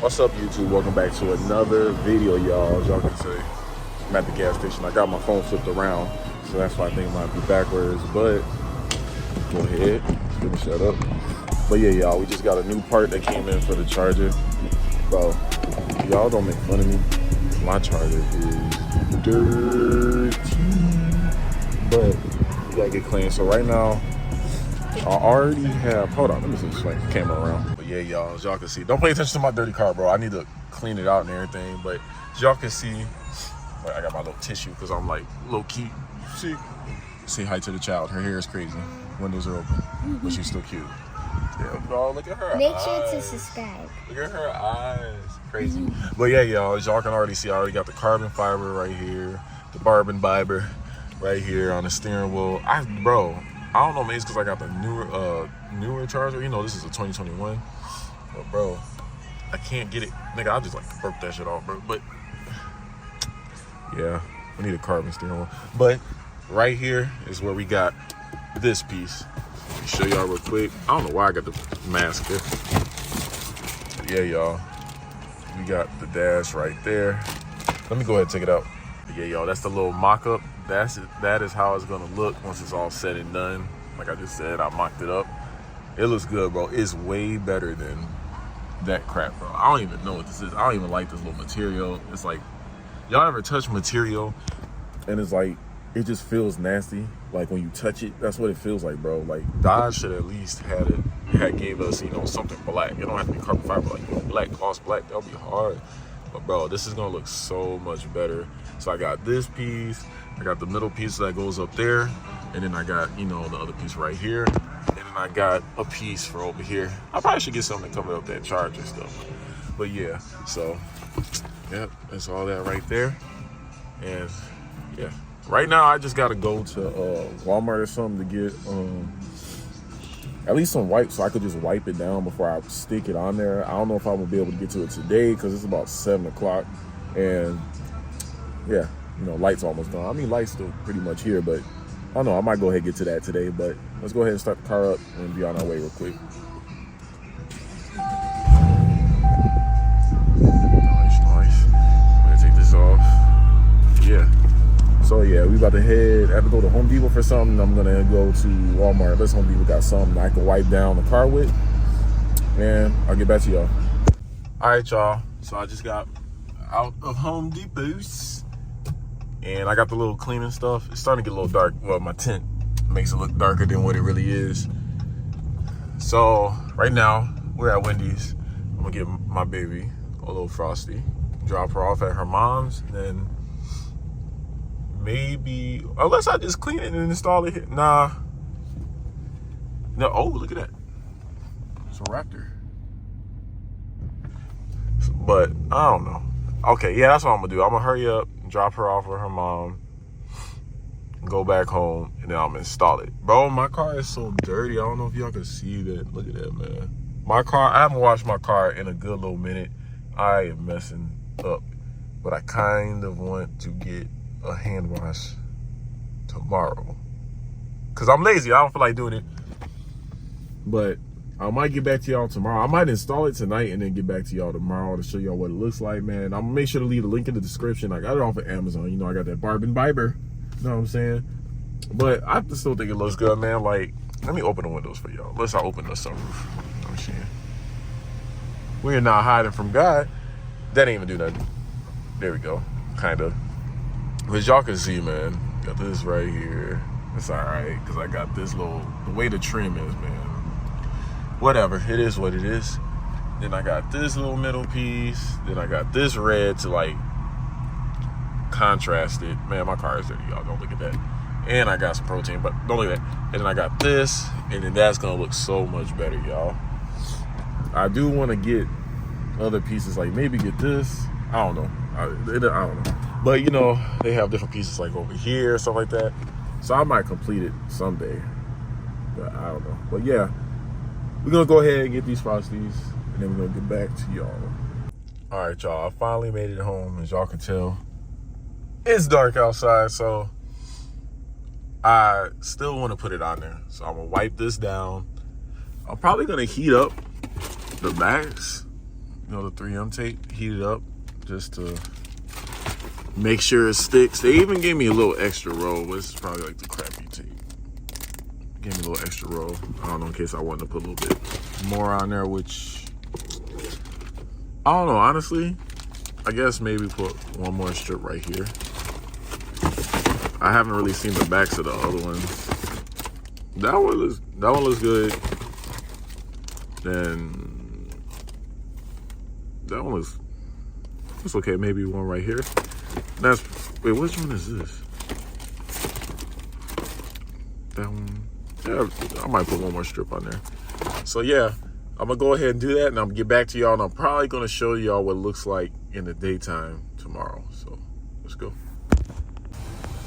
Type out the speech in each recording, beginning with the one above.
What's up, YouTube? Welcome back to another video, y'all. As y'all can see, I'm at the gas station. I got my phone flipped around, so that's why I think it might be backwards, but go ahead, let me shut up. But yeah, y'all, we just got a new part that came in for the charger. Bro, y'all don't make fun of me. My charger is dirty, but we gotta get clean. So right now, I already have, hold on, let me see, swing the camera around. But yeah, y'all, as y'all can see, don't pay attention to my dirty car, bro. I need to clean it out and everything. But as y'all can see, like, I got my little tissue because I'm like low key. See, say hi to the child. Her hair is crazy. Windows are open, but she's still cute. Yeah, bro, look at her Make eyes. sure to subscribe. Look at her eyes. Crazy. But yeah, y'all, as y'all can already see, I already got the carbon fiber right here, the carbon fiber right here on the steering wheel. Bro, I don't know, maybe it's because I got the newer charger. You know, this is a 2021. But bro, I can't get it. Nigga, I just like burp that shit off, bro. But yeah, I need a carbon steering wheel. But right here is where we got this piece. Let me show y'all real quick. I don't know why I got the mask here. But yeah, y'all, we got the dash right there. Let me go ahead and take it out. But yeah, y'all, that's the little mock-up. That is how it's gonna look once it's all said and done. Like I just said, I mocked it up. It looks good, bro. It's way better than that crap, bro. I don't even know what this is. I don't even like this little material. It's like, y'all ever touch material and it's like, it just feels nasty. Like when you touch it, that's what it feels like, bro. Like Dodge should at least had gave us, you know, something black. It don't have to be carbon fiber, like, you know, black, gloss black. That'll be hard. But bro, this is gonna look so much better. So I got this piece, I got the middle piece that goes up there, and then I got, you know, the other piece right here, and then I got a piece for over here. I probably should get something to cover up that charger stuff. But yeah, so yep, that's all that right there. And yeah, right now I just gotta go to Walmart or something to get at least some wipes so I could just wipe it down before I stick it on there. I don't know if I'm gonna be able to get to it today because it's about 7 o'clock, and yeah, you know, light's almost gone. I mean, light's still pretty much here, but I don't know, I might go ahead and get to that today. But let's go ahead and start the car up and be on our way real quick. Nice. I'm gonna take this off. Yeah. So yeah, we about to head. I have to go to Home Depot for something. I'm gonna go to Walmart. Unless Home Depot got something I can wipe down the car with. And I'll get back to y'all. All right, y'all. So I just got out of Home Depot's, and I got the little cleaning stuff. It's starting to get a little dark. Well, my tint makes it look darker than what it really is. So right now we're at Wendy's. I'm gonna give my baby a little frosty, drop her off at her mom's, and then maybe, unless I just clean it and install it here. Nah. No, oh, look at that. It's a Raptor. But I don't know. Okay, yeah, that's what I'm gonna do. I'm gonna hurry up, drop her off with her mom, go back home, and then I'm gonna install it. Bro, my car is so dirty. I don't know if y'all can see that. Look at that, man. My car, I haven't washed my car in a good little minute. I am messing up. But I kind of want to get a hand wash tomorrow because I'm lazy. I don't feel like doing it, but I might get back to y'all tomorrow. I might install it tonight and then get back to y'all tomorrow to show y'all what it looks like, man. I'm gonna make sure to leave a link in the description. I got it off of Amazon. You know, I got that carbon fiber, you know what I'm saying? But I still think it looks good, man. Like, let me open the windows for y'all. Let's open the sunroof. I'm saying, we're not hiding from God. That ain't even do nothing. There we go. Kind of. As y'all can see, man, got this right here. It's all right, because I got this little, the way the trim is, man. Whatever, it is what it is. Then I got this little middle piece. Then I got this red to, like, contrast it. Man, my car is dirty, y'all. Don't look at that. And I got some protein, but don't look at that. And then I got this, and then that's going to look so much better, y'all. I do want to get other pieces, like maybe get this. I don't know. I don't know. But, you know, they have different pieces like over here, stuff like that. So I might complete it someday. But I don't know. But, yeah, we're going to go ahead and get these Frosties, and then we're going to get back to y'all. All right, y'all. I finally made it home. As y'all can tell, it's dark outside, so I still want to put it on there. So I'm going to wipe this down. I'm probably going to heat up the max you know, the 3M tape, heat it up just to make sure it sticks. They even gave me a little extra roll. This is probably like the crappy tape. Gave me a little extra roll. I don't know, in case I wanted to put a little bit more on there, which I don't know, honestly. I guess maybe put one more strip right here. I haven't really seen the backs of the other ones. That one looks good. Then that one looks, it's okay. Maybe one right here. Wait, which one is this? That one. Yeah, I might put one more strip on there. So yeah, I'm gonna go ahead and do that, and I'm gonna get back to y'all, and I'm probably gonna show y'all what it looks like in the daytime tomorrow. So let's go.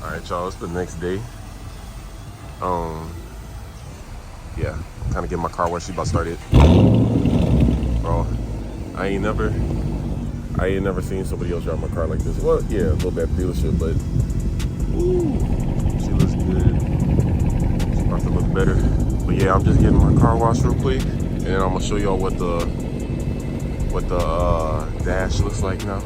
All right, y'all, it's the next day. Yeah, I'm kind of getting my car washed. She about to start it. Bro, I ain't never seen somebody else drive my car like this. Well, yeah, a little bit at the dealership, but ooh, she looks good. She's about to look better. But yeah, I'm just getting my car washed real quick, and then I'm gonna show y'all what the dash looks like now.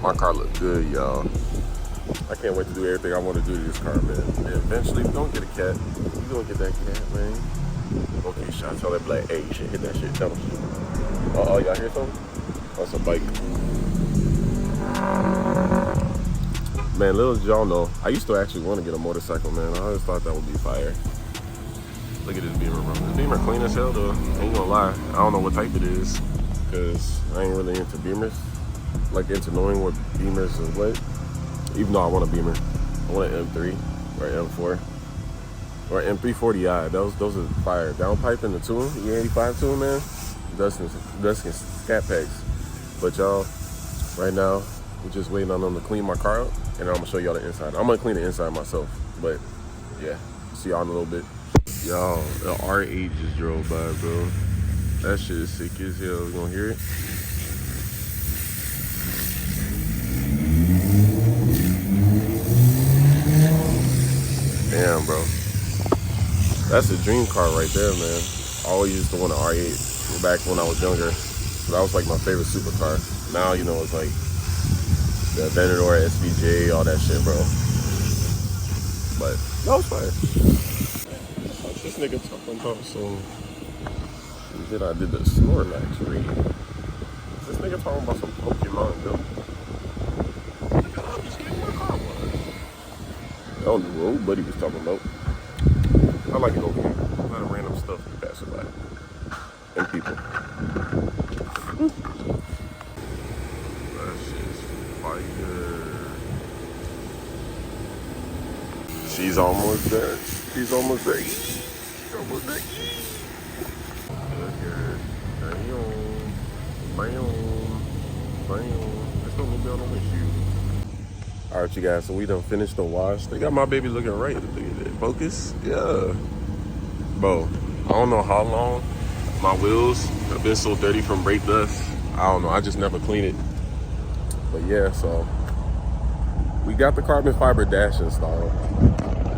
My car looks good, y'all. I can't wait to do everything I want to do to this car, man. And eventually, we're gonna get a cat. We're gonna get that cat, man. Okay, shout tell that black, hey, you should hit that shit. Tell them. Uh-oh, y'all hear something? That's a bike. Man, little did y'all know, I used to actually want to get a motorcycle, man. I always thought that would be fire. Look at this Beamer, bro. This Beamer clean as hell, though. I ain't gonna lie. I don't know what type it is, because I ain't really into Beamers. Like, into knowing what Beamers is what. Even though I want a Beamer. I want an M3 or M4 or M340i. Those are fire. Downpipe in the tune, E85 tune, man. Dustin scat packs. But y'all, right now, we're just waiting on them to clean my car up, and I'm gonna show y'all the inside. I'm gonna clean the inside myself, but yeah, see y'all in a little bit. Y'all, the R8 just drove by, bro. That shit is sick as hell. You gonna hear it? Damn, bro. That's a dream car right there, man. I always used to want an R8 back when I was younger. That was like my favorite supercar. Now, you know, it's like the Aventador, SVJ, all that shit, bro. But that was fire. This nigga talking about some. Then I did the Snorlax read. This nigga talking about some Pokemon, though. I don't know what old buddy was talking about. I like it over here. A lot of random stuff passing by. And people. That shit's fire. She's almost there. She's almost there. She's almost there. Look at it. Bam. There's no movie on the windshield. All right, you guys, so we done finished the wash. They got my baby looking right. Look at that. Focus. Yeah. Bro, I don't know how long my wheels have been so dirty from brake dust. I don't know. I just never clean it. But yeah, so we got the carbon fiber dash installed.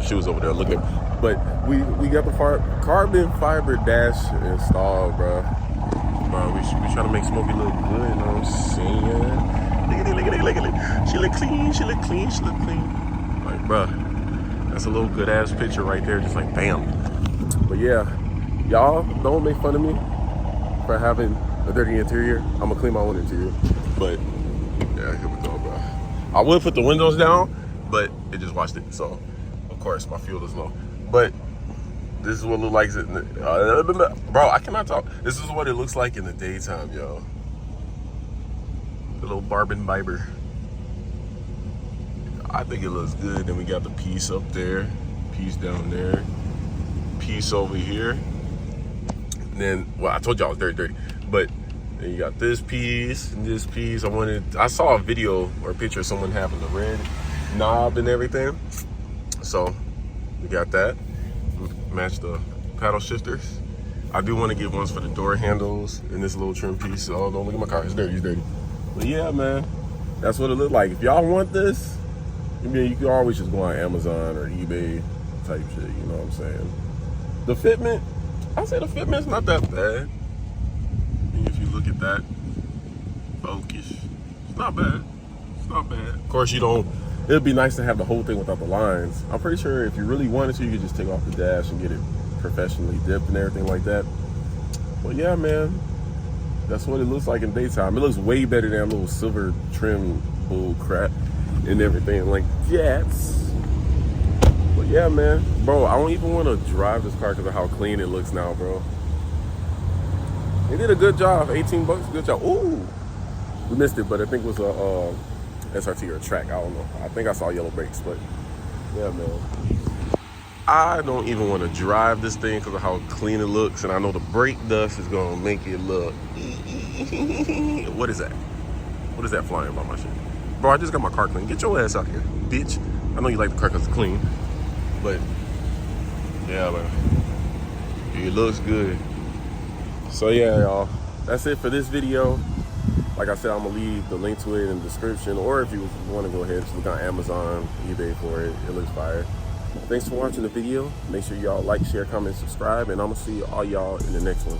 She was over there looking. But we got the carbon fiber dash installed, bro. Bro, we trying to make Smokey look good, you know what I'm saying? Look at it. She look clean. Like, bro, that's a little good ass picture right there. Just like, bam. But yeah, y'all don't make fun of me for having a dirty interior. I'm gonna clean my own interior. But yeah, here we go, bro. I would put the windows down, but it just washed it. So, of course, my fuel is low. But this is what it looks like. Bro, I cannot talk. This is what it looks like in the daytime, yo. The little Barbin Biber. I think it looks good. Then we got the piece up there, piece down there, piece over here. And then, well, I told y'all it was dirty. But then you got this piece and this piece. I saw a video or a picture of someone having the red knob and everything. So we got that. Match the paddle shifters. I do want to get ones for the door handles and this little trim piece. Oh, don't look at my car. It's dirty. But yeah, man, that's what it looked like. If y'all want this, I mean, you can always just go on Amazon or eBay type shit, you know what I'm saying? The fitment, I I say the fitment's not that bad. If you look at that, focus, it's not bad. It's not bad. Of course, you don't. It'd be nice to have the whole thing without the lines. I'm pretty sure if you really wanted to, you could just take off the dash and get it professionally dipped and everything like that. But yeah, man, that's what it looks like in daytime. It looks way better than that little silver trim bull crap and everything like that. But yeah, man, bro, I don't even want to drive this car because of how clean it looks now, bro. They did a good job. 18 bucks, good job. Ooh, we missed it, but I think it was a SRT or a track. I don't know. I think I saw yellow brakes, but yeah, man. I don't even want to drive this thing because of how clean it looks, and I know the brake dust is gonna make it look. What is that? What is that flying by my shit? Bro, I just got my car clean. Get your ass out here, bitch. I know you like the car because it's clean, but yeah, man, it looks good. So yeah, y'all, that's it for this video. Like I said, I'm gonna leave the link to it in the description, or if you want to go ahead, just look on Amazon, eBay for it. It looks fire. Thanks for watching the video. Make sure y'all like, share, comment, subscribe, and I'm gonna see all y'all in the next one.